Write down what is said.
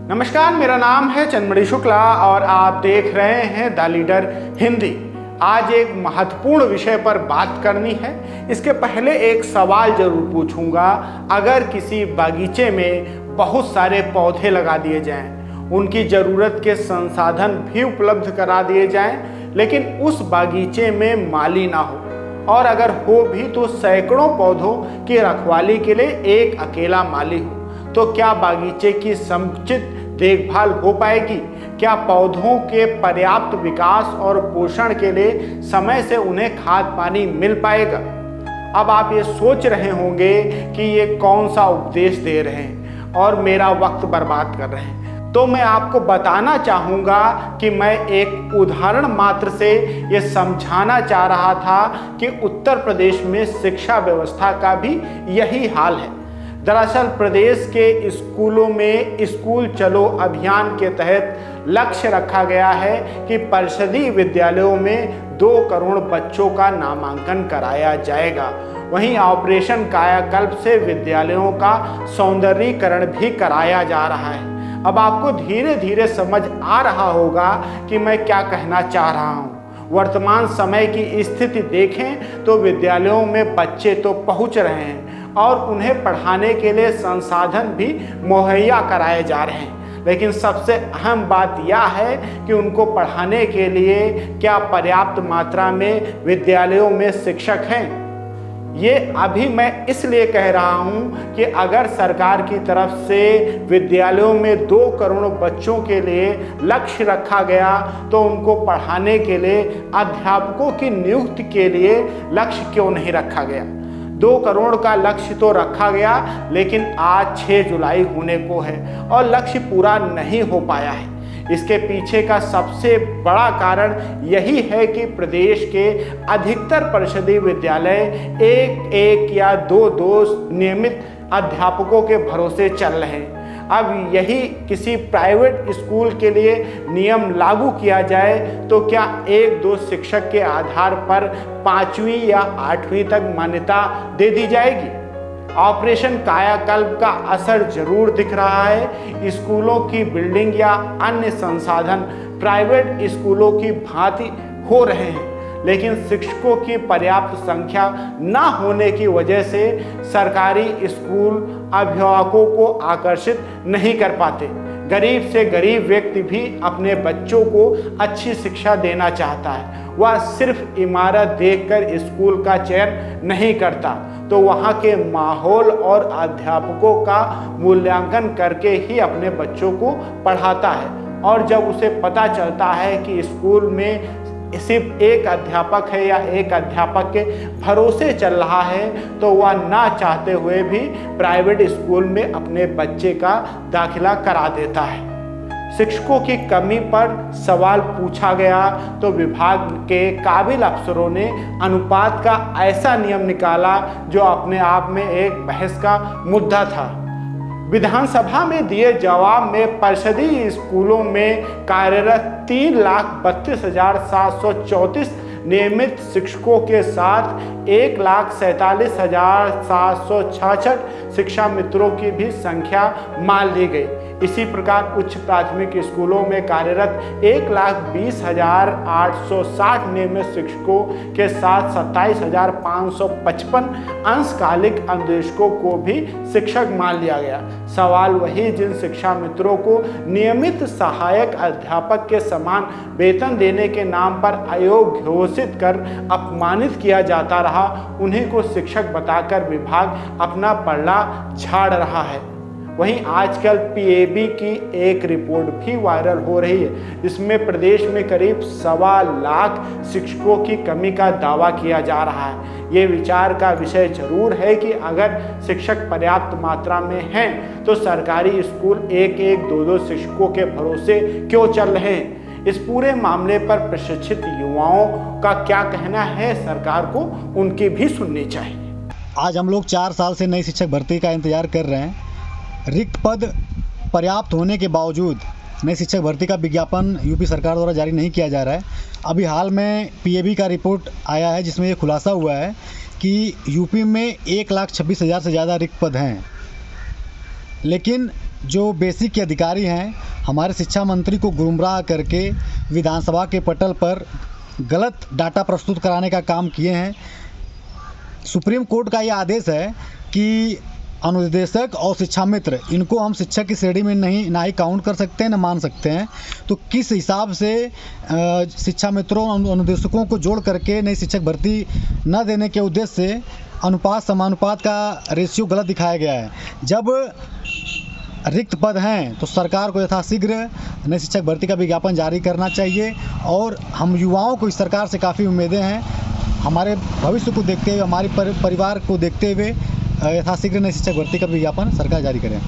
नमस्कार, मेरा नाम है चंद्रमणि शुक्ला और आप देख रहे हैं द लीडर हिंदी। आज एक महत्वपूर्ण विषय पर बात करनी है। इसके पहले एक सवाल जरूर पूछूंगा। अगर किसी बागीचे में बहुत सारे पौधे लगा दिए जाएं, उनकी ज़रूरत के संसाधन भी उपलब्ध करा दिए जाएं, लेकिन उस बागीचे में माली ना हो, और अगर हो भी तो सैकड़ों पौधों की रखवाली के लिए एक अकेला माली हो, तो क्या बागीचे की समुचित देखभाल हो पाएगी? क्या पौधों के पर्याप्त विकास और पोषण के लिए समय से उन्हें खाद पानी मिल पाएगा? अब आप ये सोच रहे होंगे कि ये कौन सा उपदेश दे रहे हैं और मेरा वक्त बर्बाद कर रहे हैं। तो मैं आपको बताना चाहूँगा कि मैं एक उदाहरण मात्र से ये समझाना चाह रहा था कि उत्तर प्रदेश में शिक्षा व्यवस्था का भी यही हाल है। दरअसल प्रदेश के स्कूलों में स्कूल चलो अभियान के तहत लक्ष्य रखा गया है कि परिषदीय विद्यालयों में 2 करोड़ बच्चों का नामांकन कराया जाएगा। वहीं ऑपरेशन कायाकल्प से विद्यालयों का सौंदर्यीकरण भी कराया जा रहा है। अब आपको धीरे धीरे समझ आ रहा होगा कि मैं क्या कहना चाह रहा हूँ। वर्तमान समय की स्थिति देखें तो विद्यालयों में बच्चे तो पहुँच रहे हैं और उन्हें पढ़ाने के लिए संसाधन भी मुहैया कराए जा रहे हैं, लेकिन सबसे अहम बात यह है कि उनको पढ़ाने के लिए क्या पर्याप्त मात्रा में विद्यालयों में शिक्षक हैं। ये अभी मैं इसलिए कह रहा हूँ कि अगर सरकार की तरफ से विद्यालयों में 2 करोड़ बच्चों के लिए लक्ष्य रखा गया तो उनको पढ़ाने के लिए अध्यापकों की नियुक्ति के लिए लक्ष्य क्यों नहीं रखा गया? 2 करोड़ का लक्ष्य तो रखा गया, लेकिन आज 6 जुलाई होने को है और लक्ष्य पूरा नहीं हो पाया है। इसके पीछे का सबसे बड़ा कारण यही है कि प्रदेश के अधिकतर परिषदीय विद्यालय एक या दो नियमित अध्यापकों के भरोसे चल रहे हैं। अब यही किसी प्राइवेट स्कूल के लिए नियम लागू किया जाए तो क्या 1-2 शिक्षक के आधार पर 5वीं या 8वीं तक मान्यता दे दी जाएगी? ऑपरेशन कायाकल्प का असर जरूर दिख रहा है। स्कूलों की बिल्डिंग या अन्य संसाधन प्राइवेट स्कूलों की भांति हो रहे हैं, लेकिन शिक्षकों की पर्याप्त संख्या न होने की वजह से सरकारी स्कूल अभिभावकों को आकर्षित नहीं कर पाते। गरीब से गरीब व्यक्ति भी अपने बच्चों को अच्छी शिक्षा देना चाहता है। वह सिर्फ इमारत देखकर स्कूल का चयन नहीं करता, तो वहाँ के माहौल और अध्यापकों का मूल्यांकन करके ही अपने बच्चों को पढ़ाता है। और जब उसे पता चलता है कि स्कूल में सिर्फ एक अध्यापक है या एक अध्यापक के भरोसे चल रहा है, तो वह ना चाहते हुए भी प्राइवेट स्कूल में अपने बच्चे का दाखिला करा देता है। शिक्षकों की कमी पर सवाल पूछा गया तो विभाग के काबिल अफसरों ने अनुपात का ऐसा नियम निकाला जो अपने आप में एक बहस का मुद्दा था। विधानसभा में दिए जवाब में परिषदीय स्कूलों में कार्यरत 3,32,734 नियमित शिक्षकों के साथ 1,47,766 शिक्षा मित्रों की भी संख्या मान ली गई। इसी प्रकार उच्च प्राथमिक स्कूलों में कार्यरत 1,20,860 नियमित शिक्षकों के साथ 27,555 अंशकालिक अनुदेशकों को भी शिक्षक मान लिया गया। सवाल वही, जिन शिक्षा मित्रों को नियमित सहायक अध्यापक के समान वेतन देने के नाम पर अयोग्य घोषित कर अपमानित किया जाता रहा, उन्हीं को शिक्षक बताकर विभाग अपना पल्ला झाड़ रहा है। वहीं आजकल पीएबी की एक रिपोर्ट भी वायरल हो रही है, जिसमें प्रदेश में करीब 1.25 लाख शिक्षकों की कमी का दावा किया जा रहा है। ये विचार का विषय जरूर है कि अगर शिक्षक पर्याप्त मात्रा में हैं तो सरकारी स्कूल 1-2 शिक्षकों के भरोसे क्यों चल रहे हैं? इस पूरे मामले पर प्रशिक्षित युवाओं का क्या कहना है, सरकार को उनकी भी सुननी चाहिए। आज हम लोग 4 साल से नई शिक्षक भर्ती का इंतजार कर रहे हैं। रिक्त पद पर्याप्त होने के बावजूद नई शिक्षक भर्ती का विज्ञापन यूपी सरकार द्वारा जारी नहीं किया जा रहा है। अभी हाल में पीएबी का रिपोर्ट आया है जिसमें ये खुलासा हुआ है कि यूपी में 1,26,000 से ज़्यादा रिक्त पद हैं, लेकिन जो बेसिक के अधिकारी हैं हमारे शिक्षा मंत्री को गुमराह करके विधानसभा के पटल पर गलत डाटा प्रस्तुत कराने का काम किए हैं। सुप्रीम कोर्ट का ये आदेश है कि अनुदेशक और शिक्षा मित्र इनको हम शिक्षक की श्रेणी में ना ही काउंट कर सकते हैं, ना मान सकते हैं। तो किस हिसाब से शिक्षा मित्रों अनुदेशकों को जोड़ करके नई शिक्षक भर्ती न देने के उद्देश्य से अनुपात समानुपात का रेशियो गलत दिखाया गया है। जब रिक्त पद हैं तो सरकार को यथाशीघ्र नई शिक्षक भर्ती का विज्ञापन जारी करना चाहिए और हम युवाओं को इस सरकार से काफ़ी उम्मीदें हैं। हमारे भविष्य को देखते हुए, हमारे परिवार को देखते हुए यथाशीघ्र नई शिक्षक भर्ती का विज्ञापन सरकार जारी करें।